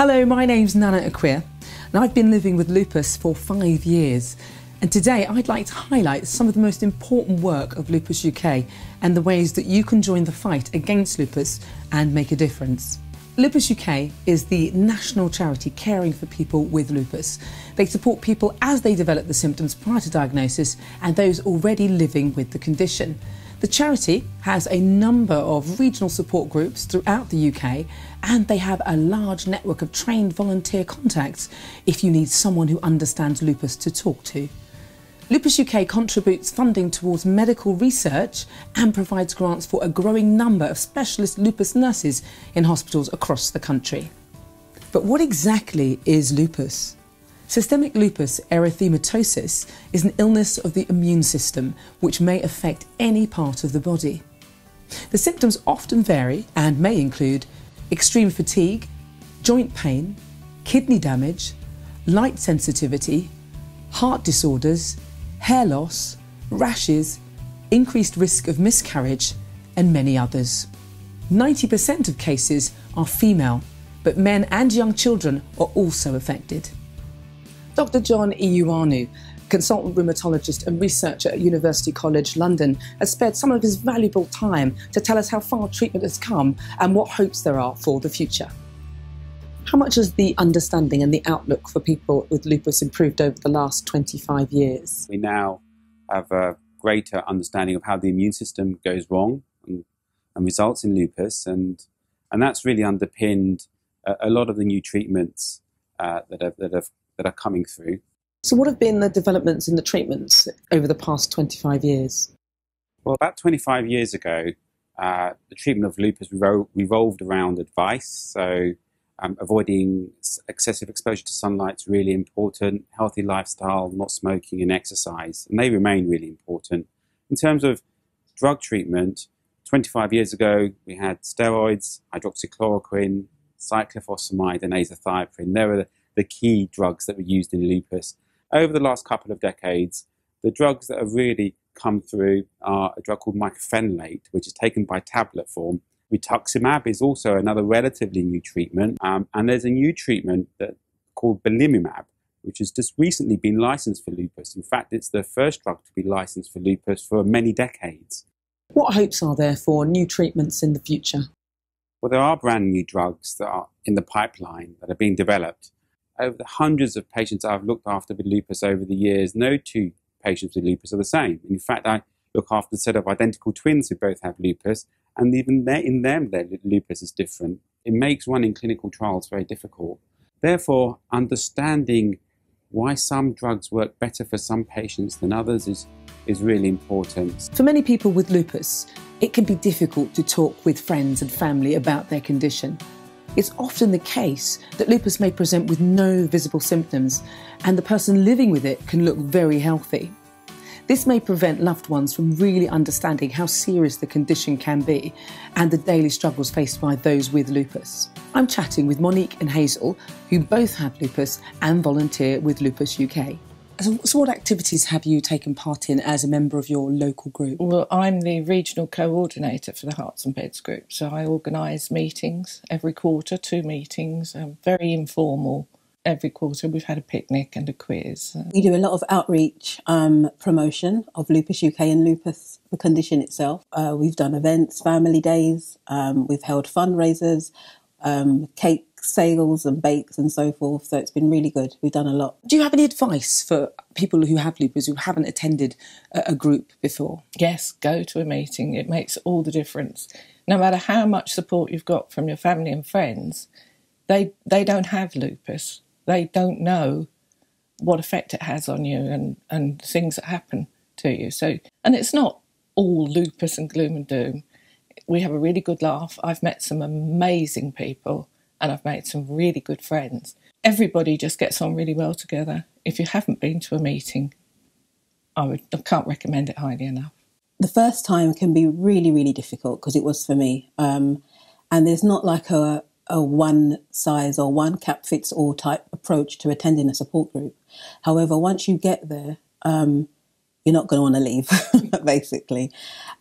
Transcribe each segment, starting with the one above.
Hello, my name's Nana Akua, and I've been living with lupus for 5 years. And today I'd like to highlight some of the most important work of Lupus UK and the ways that you can join the fight against lupus and make a difference. Lupus UK is the national charity caring for people with lupus. They support people as they develop the symptoms prior to diagnosis and those already living with the condition. The charity has a number of regional support groups throughout the UK, and they have a large network of trained volunteer contacts if you need someone who understands lupus to talk to. Lupus UK contributes funding towards medical research and provides grants for a growing number of specialist lupus nurses in hospitals across the country. But what exactly is lupus? Systemic lupus erythematosus is an illness of the immune system which may affect any part of the body. The symptoms often vary and may include extreme fatigue, joint pain, kidney damage, light sensitivity, heart disorders, hair loss, rashes, increased risk of miscarriage, and many others. 90% of cases are female, but men and young children are also affected. Dr John Ioannou, consultant rheumatologist and researcher at University College London, has spared some of his valuable time to tell us how far treatment has come and what hopes there are for the future. How much has the understanding and the outlook for people with lupus improved over the last 25 years? We now have a greater understanding of how the immune system goes wrong and results in lupus, and that's really underpinned a lot of the new treatments that are coming through. So what have been the developments in the treatments over the past 25 years? Well, about 25 years ago, the treatment of lupus revolved around advice. So avoiding excessive exposure to sunlight is really important, healthy lifestyle, not smoking and exercise, and they remain really important. In terms of drug treatment, 25 years ago, we had steroids, hydroxychloroquine, cyclophosphamide and azathioprine. They were the key drugs that were used in lupus. Over the last couple of decades, the drugs that have really come through are a drug called mycophenolate, which is taken by tablet form. Rituximab is also another relatively new treatment, and there's a new treatment called belimumab, which has just recently been licensed for lupus. In fact, it's the first drug to be licensed for lupus for many decades. What hopes are there for new treatments in the future? Well, there are brand new drugs that are in the pipeline that are being developed. Over the hundreds of patients I've looked after with lupus over the years, no two patients with lupus are the same. In fact, I look after a set of identical twins who both have lupus, and even in them, their lupus is different. It makes running clinical trials very difficult. Therefore, understanding why some drugs work better for some patients than others is really important. For many people with lupus, it can be difficult to talk with friends and family about their condition. It's often the case that lupus may present with no visible symptoms, and the person living with it can look very healthy. This may prevent loved ones from really understanding how serious the condition can be and the daily struggles faced by those with lupus. I'm chatting with Monique and Hazel, who both have lupus and volunteer with Lupus UK. So what activities have you taken part in as a member of your local group? Well, I'm the regional coordinator for the Hearts and Beds group, so I organise meetings every quarter, 2 meetings, very informal. Every quarter we've had a picnic and a quiz. We do a lot of outreach promotion of Lupus UK and lupus, the condition itself. We've done events, family days, we've held fundraisers, cake sales and bakes and so forth, so it's been really good. We've done a lot. Do you have any advice for people who have lupus who haven't attended a group before? Yes, go to a meeting. It makes all the difference. No matter how much support you've got from your family and friends, they don't have lupus. They don't know what effect it has on you and things that happen to you. And it's not all lupus and gloom and doom. We have a really good laugh. I've met some amazing people and I've made some really good friends. Everybody just gets on really well together. If you haven't been to a meeting, I can't recommend it highly enough. The first time can be really, really difficult, because it was for me. And there's not like a one size or one cap fits all type approach to attending a support group. However, once you get there, you're not going to want to leave, basically.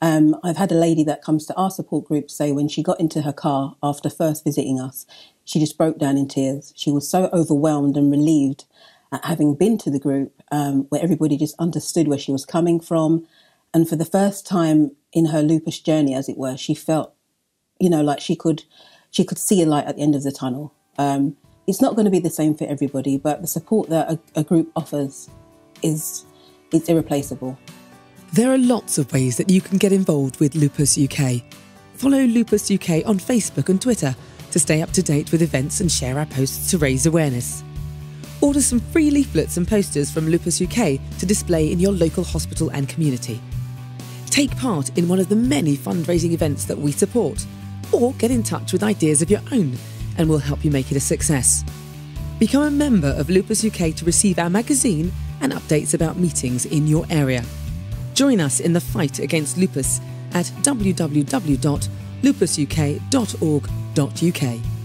I've had a lady that comes to our support group say when she got into her car after first visiting us, she just broke down in tears. She was so overwhelmed and relieved at having been to the group, where everybody just understood where she was coming from. And for the first time in her lupus journey, as it were, she felt, like she could see a light at the end of the tunnel. It's not going to be the same for everybody, but the support that a group offers it's irreplaceable. There are lots of ways that you can get involved with Lupus UK. Follow Lupus UK on Facebook and Twitter to stay up to date with events and share our posts to raise awareness. Order some free leaflets and posters from Lupus UK to display in your local hospital and community. Take part in one of the many fundraising events that we support, or get in touch with ideas of your own and we'll help you make it a success. Become a member of Lupus UK to receive our magazine and updates about meetings in your area. Join us in the fight against lupus at www.lupusuk.org.uk.